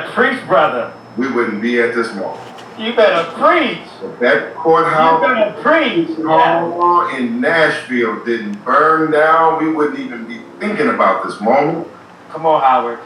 better preach, brother. We wouldn't be at this moment. You better preach. If that courthouse You better preach. in Nashville didn't burn down, we wouldn't even be thinking about this moment. Come on, Howard.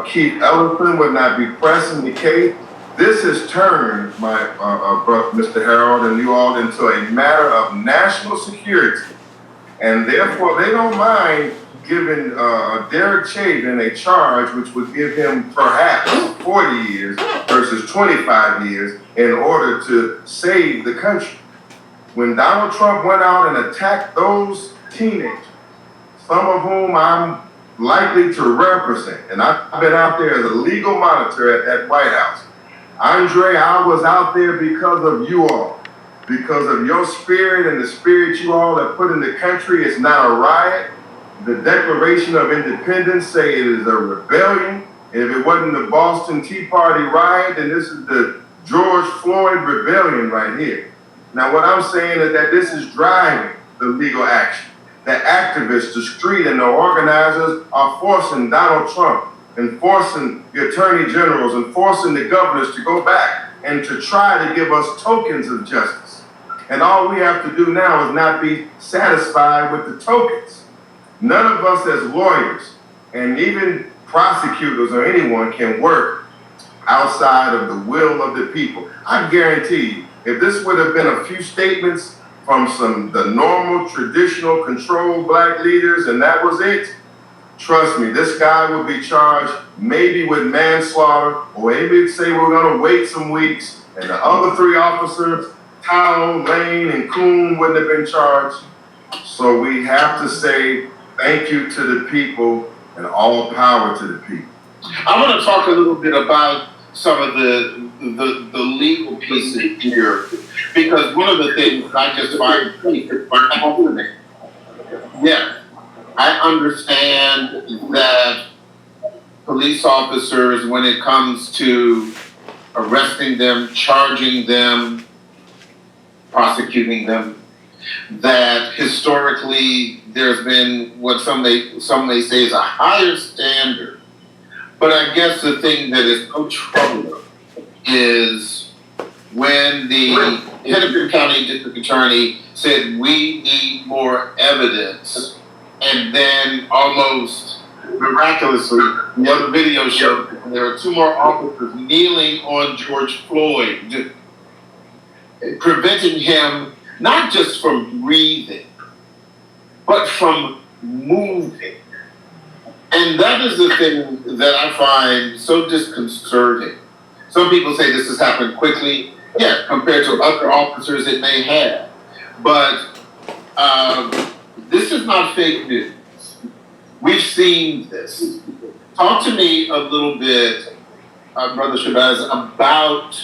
Keith Ellison would not be pressing the case. This has turned my brother, Mr. Harold, and you all into a matter of national security. And therefore, they don't mind giving Derek Chauvin a charge which would give him perhaps 40 years versus 25 years in order to save the country. When Donald Trump went out and attacked those teenagers, some of whom I'm likely to represent, and I've been out there as a legal monitor at White House. Andre, I was out there because of you all, because of your spirit and the spirit you all have put in the country. It's not a riot. The Declaration of Independence say it is a rebellion. And if it wasn't the Boston Tea Party riot, then this is the George Floyd rebellion right here. Now, what I'm saying is that this is driving the legal action. The activists, the street, and the organizers are forcing Donald Trump and forcing the attorney generals and forcing the governors to go back and to try to give us tokens of justice. And all we have to do now is not be satisfied with the tokens. None of us as lawyers and even prosecutors or anyone can work outside of the will of the people. I guarantee you, if this would have been a few statements from the normal, traditional, controlled black leaders, and that was it, trust me, this guy would be charged maybe with manslaughter, or maybe say we're going to wait some weeks, and the other three officers, Tao, Lane, and Kuhn, wouldn't have been charged. So we have to say thank you to the people and all power to the people. I want to talk a little bit about some of the legal pieces here, because one of the things I just find fascinating. Yes, I understand that police officers, when it comes to arresting them, charging them, prosecuting them, that historically there's been what some may say is a higher standard. But I guess the thing that is so troubling is when the Hennepin County District Attorney said we need more evidence, and then almost miraculously, the other video showed there are two more officers kneeling on George Floyd, preventing him not just from breathing, but from moving. And that is the thing that I find so disconcerting. Some people say this has happened quickly. Yeah, compared to other officers, it may have. But this is not fake news. We've seen this. Talk to me a little bit, Brother Shabazz, about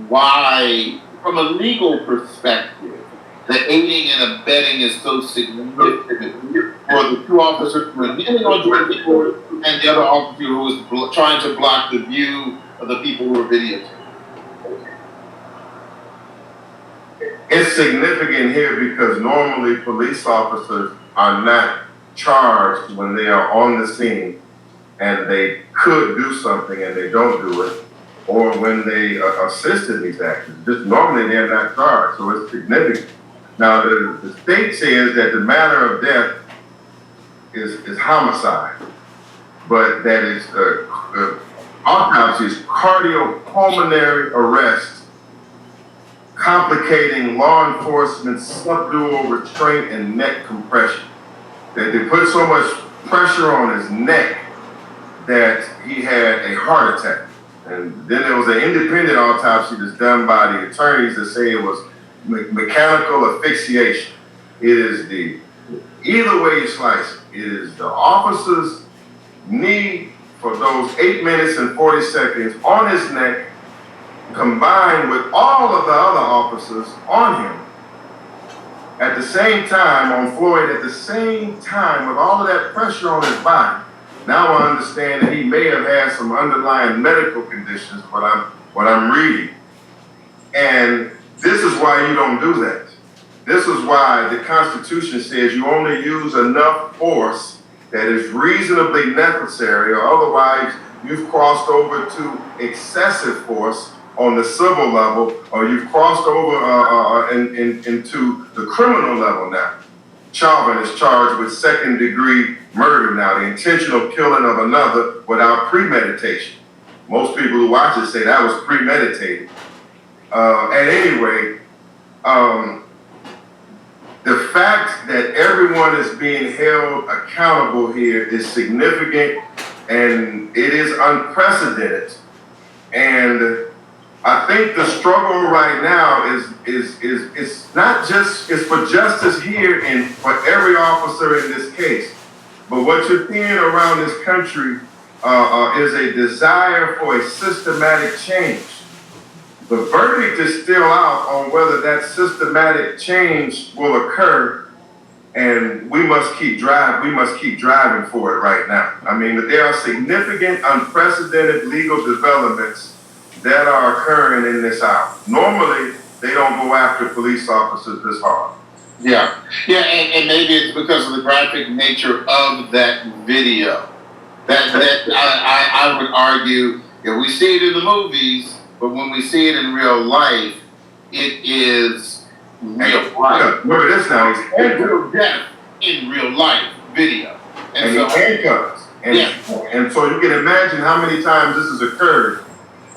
why, from a legal perspective, the aiding and abetting is so significant for the two officers who were kneeling on George Floyd and the other officer who was trying to block the view of the people who were videotaping. It's significant here because normally police officers are not charged when they are on the scene and they could do something and they don't do it, or when they assist in these actions. Just normally they're not charged, so it's significant. Now, the state says that the matter of death is homicide, but that is autopsy is cardiopulmonary arrest, complicating law enforcement's subdual restraint and neck compression. That they put so much pressure on his neck that he had a heart attack. And then there was an independent autopsy that's done by the attorneys that say it was mechanical asphyxiation. It is either way you slice it is the officer's knee for those 8 minutes and 40 seconds on his neck, combined with all of the other officers on him at the same time, on Floyd at the same time, with all of that pressure on his body. Now I understand that he may have had some underlying medical conditions, what I'm reading. And this is why you don't do that. This is why the Constitution says you only use enough force that is reasonably necessary, or otherwise you've crossed over to excessive force on the civil level, or you've crossed over into the criminal level now. Chauvin is charged with second-degree murder now, the intentional killing of another without premeditation. Most people who watch it say that was premeditated. At any rate, the fact that everyone is being held accountable here is significant, and it is unprecedented. And I think the struggle right now is not just, it's for justice here and for every officer in this case, but what you're seeing around this country is a desire for a systematic change. The verdict is still out on whether that systematic change will occur, and we must keep driving for it right now. I mean, there are significant, unprecedented legal developments that are occurring in this hour. Normally, they don't go after police officers this hard. Yeah, and maybe it's because of the graphic nature of that video. That I would argue, we see it in the movies, but when we see it in real life, it is real life. Remember this now, he's handcuffed. Death in real life video. And he's handcuffed. And so you can imagine how many times this has occurred.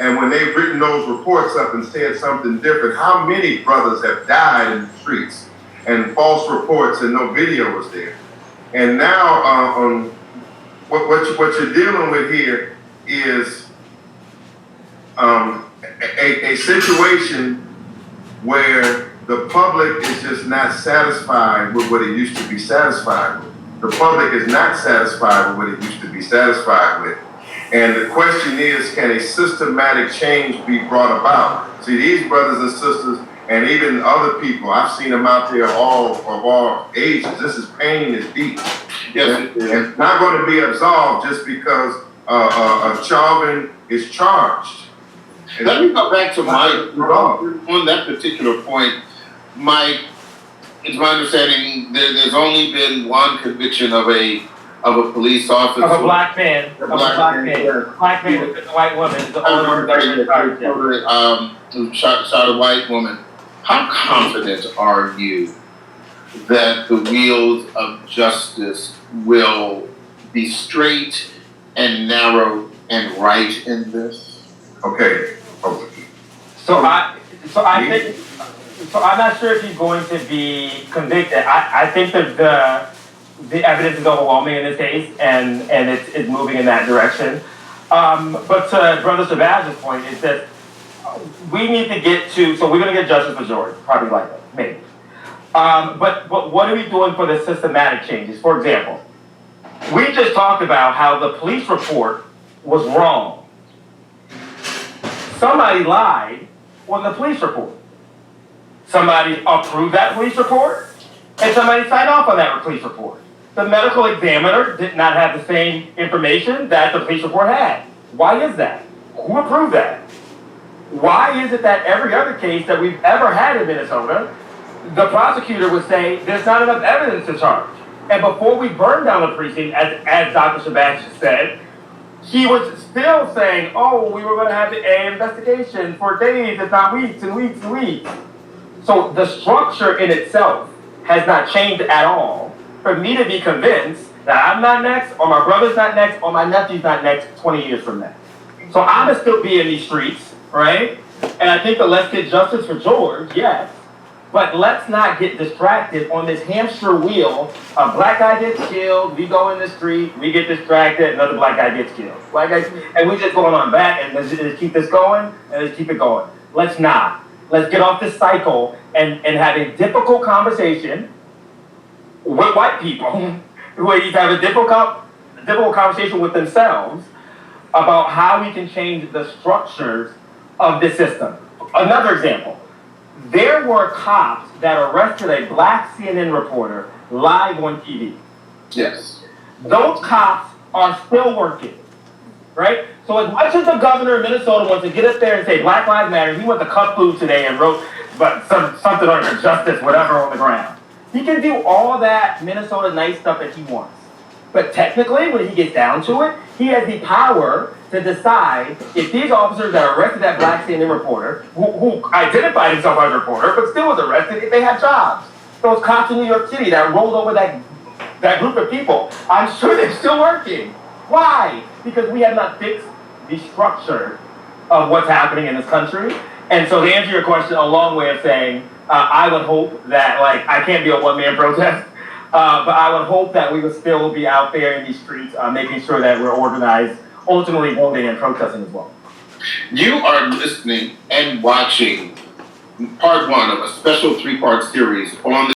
And when they've written those reports up and said something different, how many brothers have died in the streets and false reports and no video was there. And now what you're dealing with here is a situation where the public is just not satisfied with what it used to be satisfied with. The public is not satisfied with what it used to be satisfied with. And the question is, can a systematic change be brought about? See, these brothers and sisters, and even other people, I've seen them out there of all ages. This is pain is deep. Yes, and it's not going to be absolved just because Chauvin is charged. Let me go back to Mike on that particular point. Mike, it's my understanding there's only been one conviction of a police officer. Of a black man. Black man with a white woman. The only one who shot a white woman. How confident are you that the wheels of justice will be straight and narrow and right in this? Okay. So I'm not sure if he's going to be convicted. I think that the evidence is overwhelming in this case, and it's moving in that direction. But to Brother Shabazz's point is that we need to get to, so we're going to get justice for George, probably like that, maybe. But what are we doing for the systematic changes? For example, we just talked about how the police report was wrong. Somebody lied on the police report. Somebody approved that police report, and somebody signed off on that police report. The medical examiner did not have the same information that the police report had. Why is that? Who approved that? Why is it that every other case that we've ever had in Minnesota, the prosecutor would say, there's not enough evidence to charge? And before we burned down the precinct, as Dr. Shabazz said, he was still saying, oh, we were going to have an investigation for days, if not weeks and weeks and weeks. So the structure in itself has not changed at all for me to be convinced that I'm not next, or my brother's not next, or my nephew's not next 20 years from now. So I'm going to still be in these streets, right? And I think that let's get justice for George, yes. But let's not get distracted on this hamster wheel. A black guy gets killed, we go in the street, we get distracted, another black guy gets killed. And we just going on back, and let's just keep this going, and let's keep it going. Let's not. Let's get off this cycle and have a difficult conversation with white people who have a difficult conversation with themselves about how we can change the structures of this system. Another example. There were cops that arrested a black CNN reporter live on TV. Yes. Those cops are still working, right? So as much as the governor of Minnesota wants to get up there and say Black Lives Matter, he went to Cup Food today and wrote something on justice, whatever, on the ground. He can do all that Minnesota nice stuff that he wants. But technically, when he gets down to it, he has the power to decide if these officers that arrested that black CNN reporter, who identified himself as a reporter, but still was arrested, if they had jobs. Those cops in New York City that rolled over that group of people, I'm sure they're still working. Why? Because we have not fixed the structure of what's happening in this country. And so to answer your question, a long way of saying, I would hope that, like, I can't be a one-man protest, but I would hope that we would still be out there in these streets, making sure that we're organized, ultimately voting and protesting as well. You are listening and watching part one of a special 3-part series on the